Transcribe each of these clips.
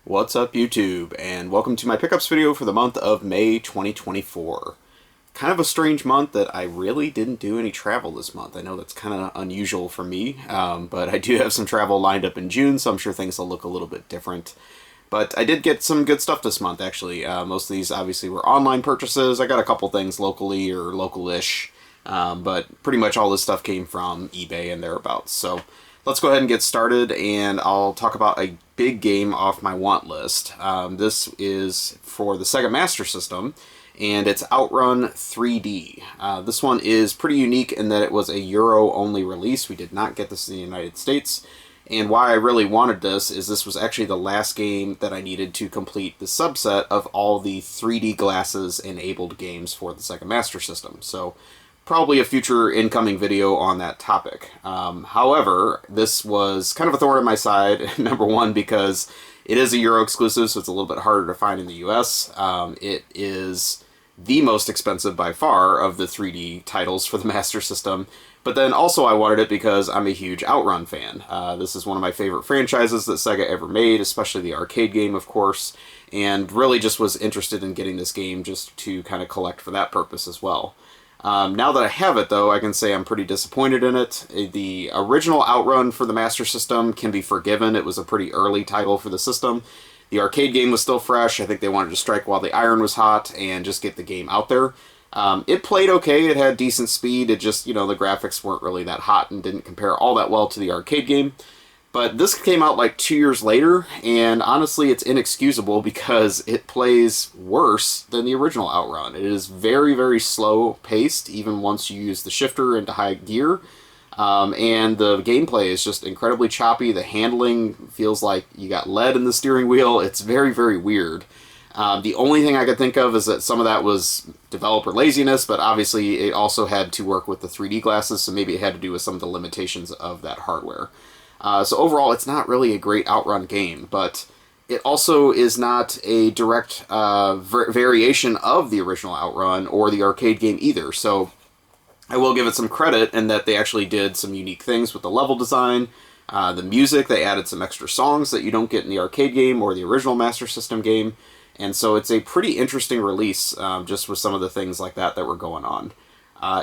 What's up, YouTube, and welcome to my pickups video for the month of May 2024. Kind of a strange month that I really didn't do any travel this month. I know that's kind of unusual for me, but I do have some travel lined up in June, so I'm sure things will look a little bit different. But I did get some good stuff this month, actually. Most of these obviously were online purchases. I got a couple things locally or local-ish, but pretty much all this stuff came from eBay and thereabouts. So let's go ahead and get started, and I'll talk about a big game off my want list. This is for the Sega Master System, and it's Outrun 3D. This one is pretty unique in that it was a Euro-only release. We did not get this in the United States, and why I really wanted this was actually the last game that I needed to complete the subset of all the 3D glasses-enabled games for the Sega Master System. So probably a future incoming video on that topic. However, this was kind of a thorn in my side, number one, because it is a Euro exclusive, so it's a little bit harder to find in the US. It is the most expensive by far of the 3D titles for the Master System, but then also I wanted it because I'm a huge Outrun fan. This is one of my favorite franchises that Sega ever made, especially the arcade game, of course, and really just was interested in getting this game just to kind of collect for that purpose as well. Now that I have it, though, I can say I'm pretty disappointed in it. The original Outrun for the Master System can be forgiven. It was a pretty early title for the system. The arcade game was still fresh. I think they wanted to strike while the iron was hot and just get the game out there. It played okay. It had decent speed. It just, the graphics weren't really that hot and didn't compare all that well to the arcade game. But this came out like 2 years later, and honestly it's inexcusable because it plays worse than the original Outrun. It is very, very slow paced, even once you use the shifter into high gear. And the gameplay is just incredibly choppy. The handling feels like you got lead in the steering wheel. It's very, very weird. The only thing I could think of is that some of that was developer laziness, but obviously it also had to work with the 3D glasses, so maybe it had to do with some of the limitations of that hardware. So overall, it's not really a great Outrun game, but it also is not a direct variation of the original Outrun or the arcade game either. So I will give it some credit in that they actually did some unique things with the level design, the music. They added some extra songs that you don't get in the arcade game or the original Master System game. And so it's a pretty interesting release, just with some of the things like that were going on.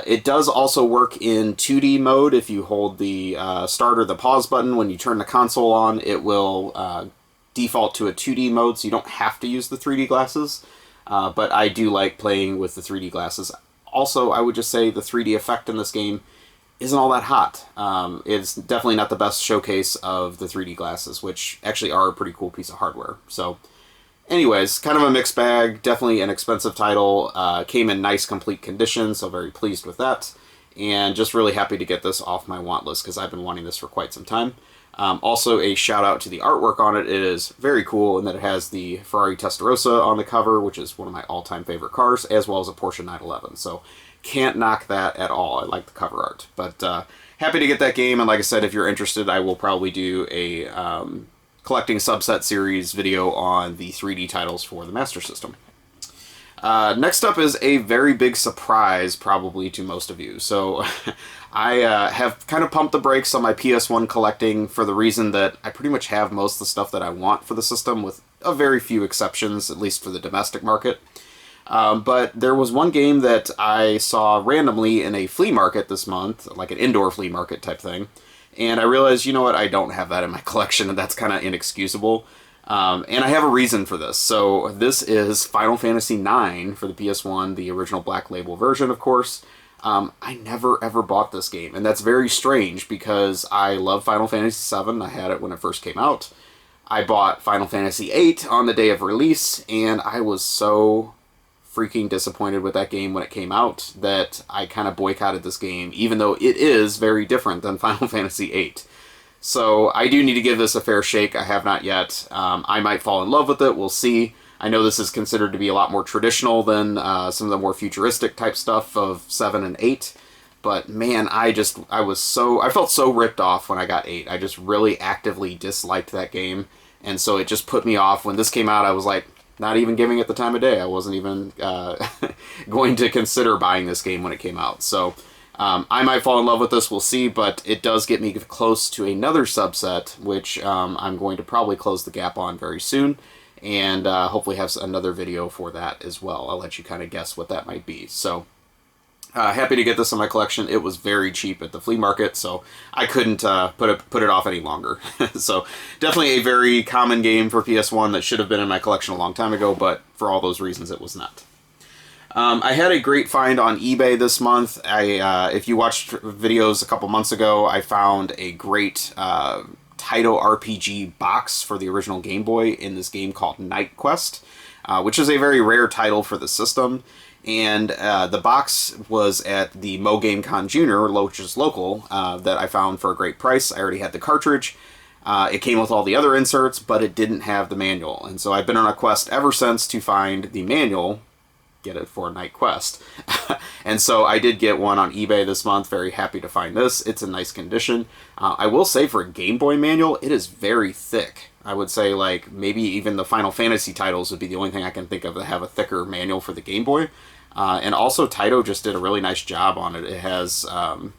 It does also work in 2D mode. If you hold the start or the pause button when you turn the console on, it will default to a 2D mode, so you don't have to use the 3D glasses. But I do like playing with the 3D glasses. Also, I would just say the 3D effect in this game isn't all that hot. It's definitely not the best showcase of the 3D glasses, which actually are a pretty cool piece of hardware. So anyways, kind of a mixed bag. Definitely an expensive title. Came in nice, complete condition, so very pleased with that. And just really happy to get this off my want list because I've been wanting this for quite some time. Also, a shout out to the artwork on it. It is very cool in that it has the Ferrari Testarossa on the cover, which is one of my all-time favorite cars, as well as a Porsche 911. So can't knock that at all. I like the cover art. But happy to get that game, and like I said, if you're interested, I will probably do a collecting subset series video on the 3D titles for the Master System. Next up is a very big surprise, probably to most of you. So I have kind of pumped the brakes on my PS1 collecting for the reason that I pretty much have most of the stuff that I want for the system, with a very few exceptions, at least for the domestic market. But there was one game that I saw randomly in a flea market this month, like an indoor flea market type thing. And I realized, you know what, I don't have that in my collection, and that's kind of inexcusable. And I have a reason for this. So this is Final Fantasy IX for the PS1, the original Black Label version, of course. I never, ever bought this game, and that's very strange because I love Final Fantasy VII. I had it when it first came out. I bought Final Fantasy VIII on the day of release, and I was so freaking disappointed with that game when it came out that I kind of boycotted this game, even though it is very different than Final Fantasy VIII. So I do need to give this a fair shake. I have not yet. I might fall in love with it. We'll see. I know this is considered to be a lot more traditional than some of the more futuristic type stuff of 7 and 8. But man, I felt so ripped off when I got 8. I just really actively disliked that game. And so it just put me off. When this came out, I was like, not even giving it the time of day. I wasn't even going to consider buying this game when it came out. So I might fall in love with this, we'll see, but it does get me close to another subset, which I'm going to probably close the gap on very soon, and hopefully have another video for that as well. I'll let you kind of guess what that might be. So, happy to get this in my collection. It was very cheap at the flea market, so I couldn't put it off any longer. So, definitely a very common game for PS1 that should have been in my collection a long time ago, but for all those reasons it was not. I had a great find on eBay this month. If you watched videos a couple months ago, I found a great Taito RPG box for the original Game Boy in this game called Night Quest, which is a very rare title for the system. And the box was at the Mo Game Con Junior, which is local, that I found for a great price. I already had the cartridge. It came with all the other inserts, but it didn't have the manual. And so I've been on a quest ever since to find the manual. Get it for Night Quest. And so I did get one on eBay this month. Very happy to find this. It's in nice condition. I will say for a Game Boy manual, it is very thick. I would say like maybe even the Final Fantasy titles would be the only thing I can think of that have a thicker manual for the Game Boy. And also Taito just did a really nice job on it. It has, I don't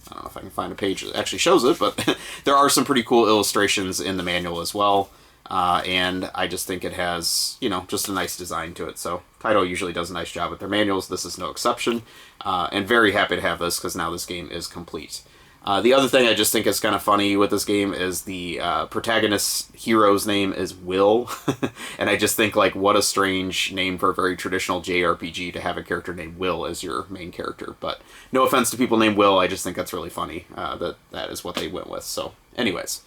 know if I can find a page that actually shows it, but there are some pretty cool illustrations in the manual as well. And I just think it has, you know, just a nice design to it. So Taito usually does a nice job with their manuals. This is no exception. And very happy to have this because now this game is complete. The other thing I just think is kind of funny with this game is the protagonist's hero's name is Will. And I just think, like, what a strange name for a very traditional JRPG to have a character named Will as your main character. But no offense to people named Will, I just think that's really funny that is what they went with. So anyways.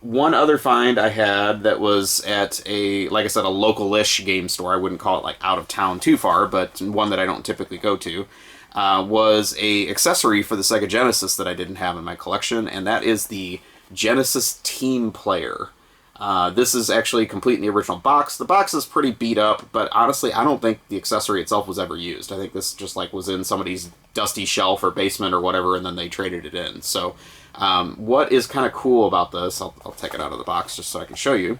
One other find I had that was at like I said, a local-ish game store. I wouldn't call it like out of town too far, but one that I don't typically go to, was a accessory for the Sega Genesis that I didn't have in my collection, and that is the Genesis Team Player. This is actually complete in the original box. The box is pretty beat up, but honestly, I don't think the accessory itself was ever used. I think this just like was in somebody's dusty shelf or basement or whatever, and then they traded it in. So what is kind of cool about this, I'll take it out of the box just so I can show you,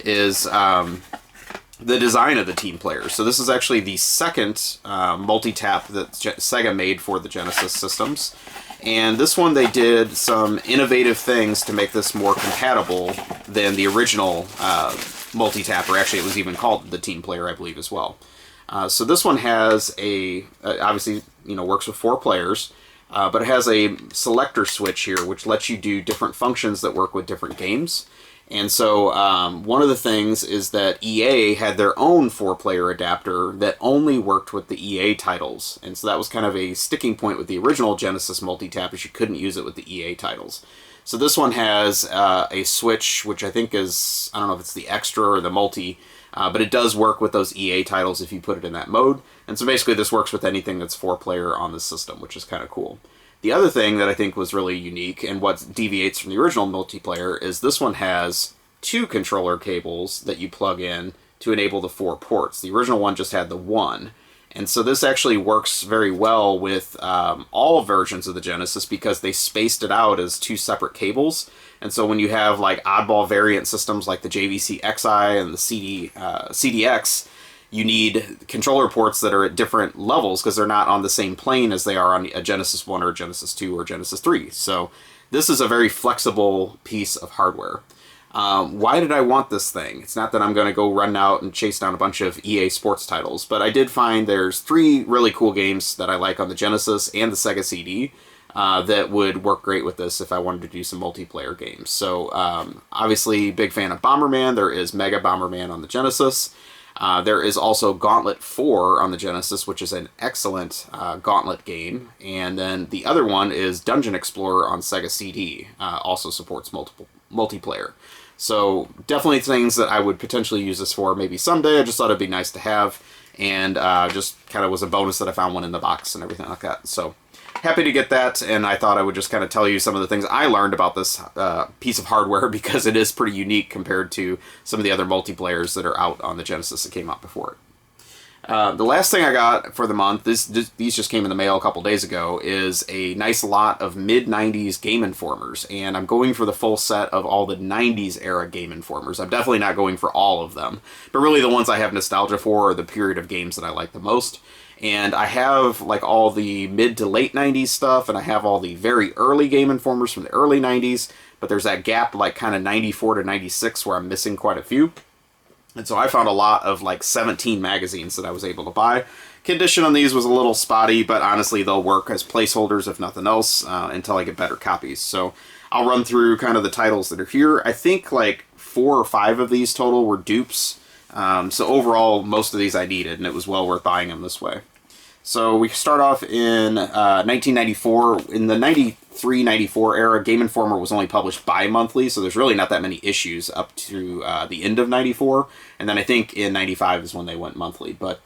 is the design of the Team Player. So this is actually the second multi-tap that Sega made for the Genesis systems. And this one they did some innovative things to make this more compatible than the original multi-tap, or actually it was even called the Team Player, I believe, as well. So this one has obviously, you know, works with 4 players. But it has a selector switch here, which lets you do different functions that work with different games. And so one of the things is that EA had their own 4-player adapter that only worked with the EA titles. And so that was kind of a sticking point with the original Genesis multi-tap, is you couldn't use it with the EA titles. So this one has a switch, which I think is, I don't know if it's the extra or the multi, but it does work with those EA titles if you put it in that mode. And so basically this works with anything that's 4-player on the system, which is kind of cool. The other thing that I think was really unique and what deviates from the original multiplayer is this one has 2 controller cables that you plug in to enable the 4 ports. The original one just had the 1. And so this actually works very well with all versions of the Genesis because they spaced it out as 2 separate cables. And so when you have like oddball variant systems like the JVC XI and the CDX, you need controller ports that are at different levels because they're not on the same plane as they are on a Genesis 1 or Genesis 2 or Genesis 3. So this is a very flexible piece of hardware. Why did I want this thing? It's not that I'm going to go run out and chase down a bunch of EA sports titles, but I did find there's 3 really cool games that I like on the Genesis and the Sega CD that would work great with this if I wanted to do some multiplayer games. So obviously, big fan of Bomberman. There is Mega Bomberman on the Genesis. There is also Gauntlet 4 on the Genesis, which is an excellent Gauntlet game. And then the other one is Dungeon Explorer on Sega CD. Also supports multiplayer. So definitely things that I would potentially use this for maybe someday. I just thought it'd be nice to have. And just kind of was a bonus that I found one in the box and everything like that. So happy to get that, and I thought I would just kind of tell you some of the things I learned about this piece of hardware because it is pretty unique compared to some of the other multiplayers that are out on the Genesis that came out before it. The last thing I got for the month, these just came in the mail a couple days ago, is a nice lot of mid-90s Game Informers, and I'm going for the full set of all the 90s era Game Informers. I'm definitely not going for all of them, but really the ones I have nostalgia for are the period of games that I like the most. And I have like all the mid to late 90s stuff, and I have all the very early Game Informers from the early 90s, but there's that gap like kind of 94 to 96 where I'm missing quite a few. And so I found a lot of like 17 magazines that I was able to buy. Condition on these was a little spotty, but honestly they'll work as placeholders if nothing else until I get better copies. So I'll run through kind of the titles that are here. I think like 4 or 5 of these total were dupes. So overall most of these I needed, and it was well worth buying them this way. So we start off in 1994. In the 93-94 era, Game Informer was only published bi-monthly, so there's really not that many issues up to the end of 94. And then I think in 95 is when they went monthly. But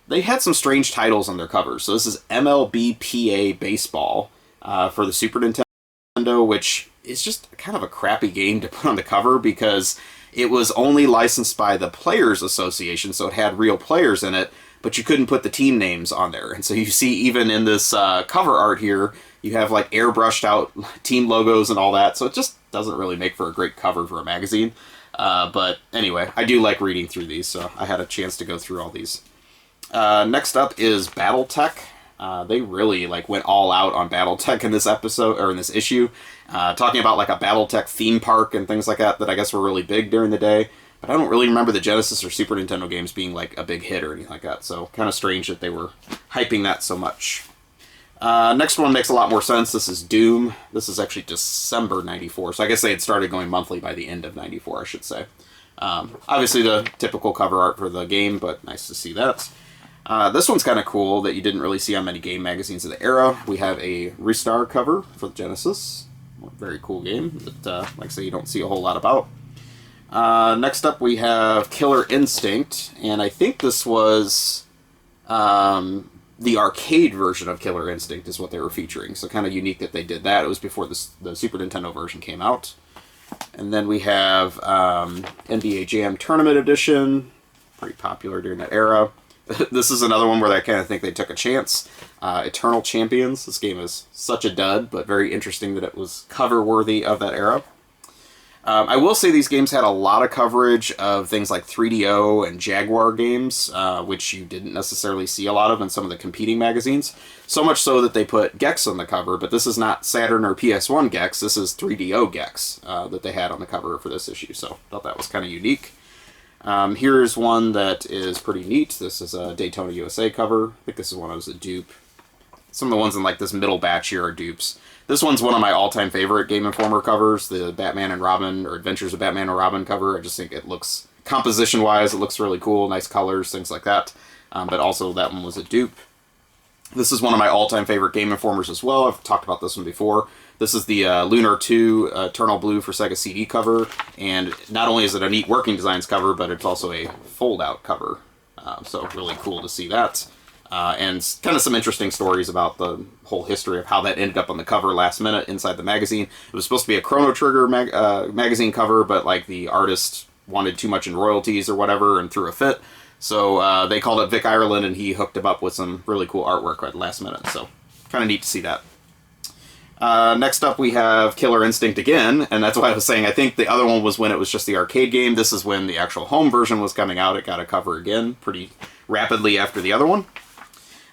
they had some strange titles on their covers. So this is MLB PA Baseball for the Super Nintendo, which is just kind of a crappy game to put on the cover because it was only licensed by the Players Association, so it had real players in it, but you couldn't put the team names on there. And so you see even in this cover art here, you have like airbrushed out team logos and all that, so it just doesn't really make for a great cover for a magazine. But anyway, I do like reading through these, so I had a chance to go through all these. Next up is BattleTech. They really like went all out on BattleTech in this episode, or in this issue, talking about like a BattleTech theme park and things like that I guess were really big during the day. But I don't really remember the Genesis or Super Nintendo games being like a big hit or anything like that, so kind of strange that they were hyping that so much. Next one makes a lot more sense. This is Doom. This is actually December 94, so I guess they had started going monthly by the end of 94, I should say. Obviously the typical cover art for the game, but nice to see that. This one's kind of cool that you didn't really see on many game magazines of the era. We have a Ristar cover for the Genesis. Very cool game that, like I say, you don't see a whole lot about. Next up we have Killer Instinct, and I think this was the arcade version of Killer Instinct is what they were featuring, so kind of unique that they did that. It was before the Super Nintendo version came out. And then we have NBA Jam Tournament Edition, pretty popular during that era. This is another one where I kind of think they took a chance. Eternal Champions, this game is such a dud, but very interesting that it was cover-worthy of that era. I will say these games had a lot of coverage of things like 3DO and Jaguar games, which you didn't necessarily see a lot of in some of the competing magazines. So much so that they put Gex on the cover, but this is not Saturn or PS1 Gex, this is 3DO Gex that they had on the cover for this issue, so I thought that was kind of unique. Here's one that is pretty neat. This is a Daytona USA cover. I think this is one that was a dupe. Some of the ones in like this middle batch here are dupes. This one's one of my all-time favorite Game Informer covers, the Batman and Robin, or Adventures of Batman and Robin cover. I just think it looks, composition-wise, it looks really cool, nice colors, things like that. But also that one was a dupe. This is one of my all-time favorite Game Informers as well. I've talked about this one before. This is the Lunar 2 Eternal Blue for Sega CD cover, and not only is it a neat Working Designs cover, but it's also a fold-out cover. So really cool to see that. And kind of some interesting stories about the whole history of how that ended up on the cover last minute inside the magazine. It was supposed to be a Chrono Trigger magazine cover, but like the artist wanted too much in royalties or whatever and threw a fit. So they called it Vic Ireland, and he hooked him up with some really cool artwork at the last minute. So kind of neat to see that. Next up we have Killer Instinct again, and that's why I was saying I think the other one was when it was just the arcade game. This is when the actual home version was coming out. It got a cover again pretty rapidly after the other one.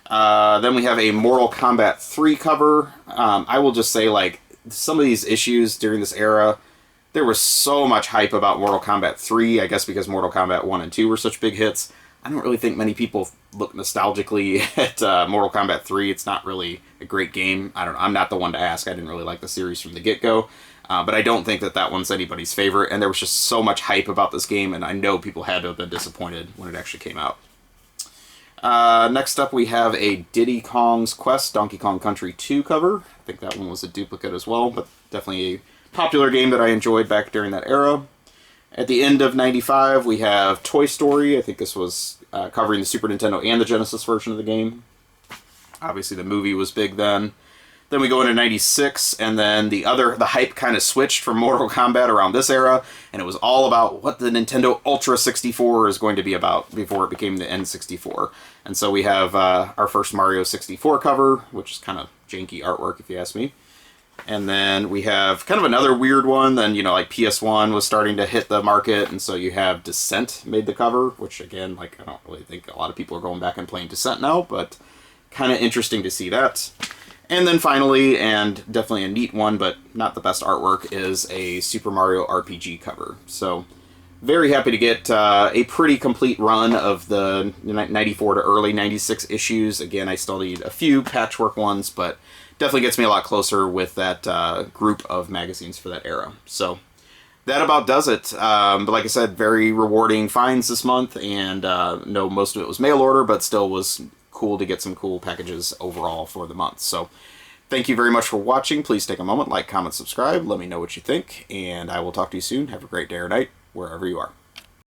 Then we have a Mortal Kombat 3 cover. I will just say, like, some of these issues during this era, there was so much hype about Mortal Kombat 3, I guess because Mortal Kombat 1 and 2 were such big hits. I don't really think many people look nostalgically at Mortal Kombat 3. It's not really a great game. I don't know. I'm not the one to ask. I didn't really like the series from the get-go. But I don't think that that one's anybody's favorite, and there was just so much hype about this game, and I know people had to have been disappointed when it actually came out. Next up we have a Diddy Kong's Quest Donkey Kong Country 2 cover. I think that one was a duplicate as well, but definitely a popular game that I enjoyed back during that era. At the end of 95 we have Toy Story. I think this was covering the Super Nintendo and the Genesis version of the game. Obviously the movie was big then. Then we go into 96, and then the hype kind of switched from Mortal Kombat around this era, and it was all about what the Nintendo Ultra 64 is going to be about before it became the N64. And so we have our first Mario 64 cover, which is kind of janky artwork if you ask me. And then we have kind of another weird one. Then, you know, like PS1 was starting to hit the market, and so you have Descent made the cover, which again, like, I don't really think a lot of people are going back and playing Descent now, but kind of interesting to see that. And then finally, and definitely a neat one, but not the best artwork, is a Super Mario RPG cover. So very happy to get a pretty complete run of the 94 to early 96 issues. Again, I still need a few patchwork ones, but definitely gets me a lot closer with that group of magazines for that era. So that about does it. But like I said, very rewarding finds this month, and no, most of it was mail order, but still was cool to get some cool packages overall for the month. So thank you very much for watching. Please take a moment, like, comment, subscribe, let me know what you think, and I will talk to you soon. Have a great day or night, wherever you are.